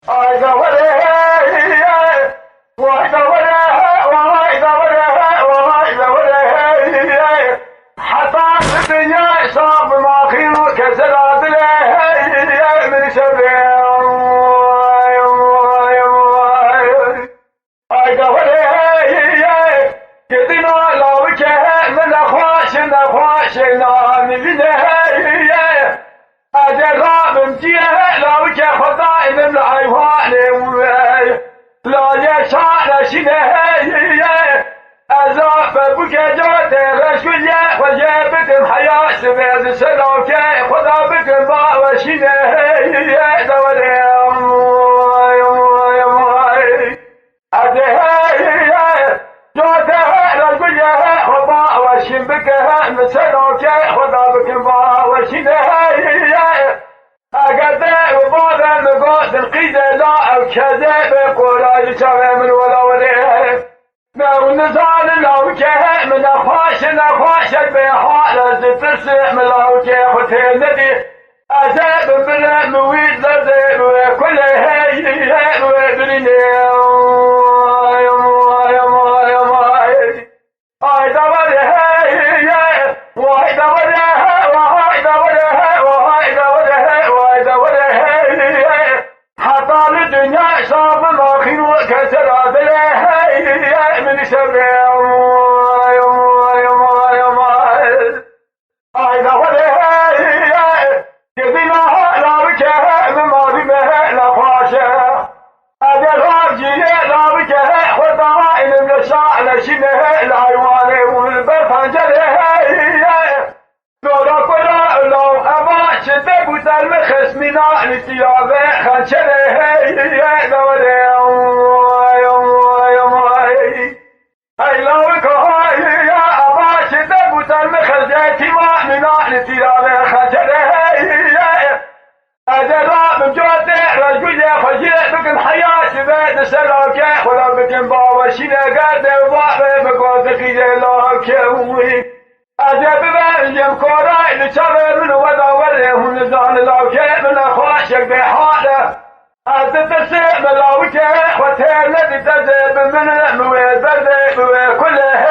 I go with it. Why go with it? Why go with it? Why go with it? حتى الدنيا صاب ما خير كسرات له من شبه I go with it. كدنا لو كه من أخواش نام بنه أجرب مجيه لو كه خداي من الحيوان لا يشعر شنه أزاف بكجات رشوية وجابت حياة سبيد سلوكة خدا بكن باوشينه دوري أدهي جوته رشوية خدا وشين بكه مسلوكة خدا بكن باوشينه أقدر وبعد نقاط القيدة لا أو كذب قراج شوي من ولا وريه ونزال لو كه من أخواش بحالة ترسع من لو كه وتندي أزاب بلا مويد لزيب وكل هاي وبريني هاي دوري هاي وهاي دوري وهاي دوري هاي حتى الدنيا صاب ما خير كسرات له من شبه I know what it is. Gidina la wike me mari me la pasha. Adel haji la wike khada in the sha la shine la aywane ul berfanjale. Dora kola lo ama chete butal me khasmina litiyabe khanchale dawale I love ya aba chete butal me khazati ma mina litiyabe khanchale أجرب مجوده رجوله خجله بكن حياة بعد سلاكه خلا بكن باوشينه قرده وباقه بقوة خيجه لاكه أجب بهم كوراي لشغل من ودوره ونزال لاكه من أخواشك بحاله أتتسع ملاوكه وتهلد تزيب من المويد برده كله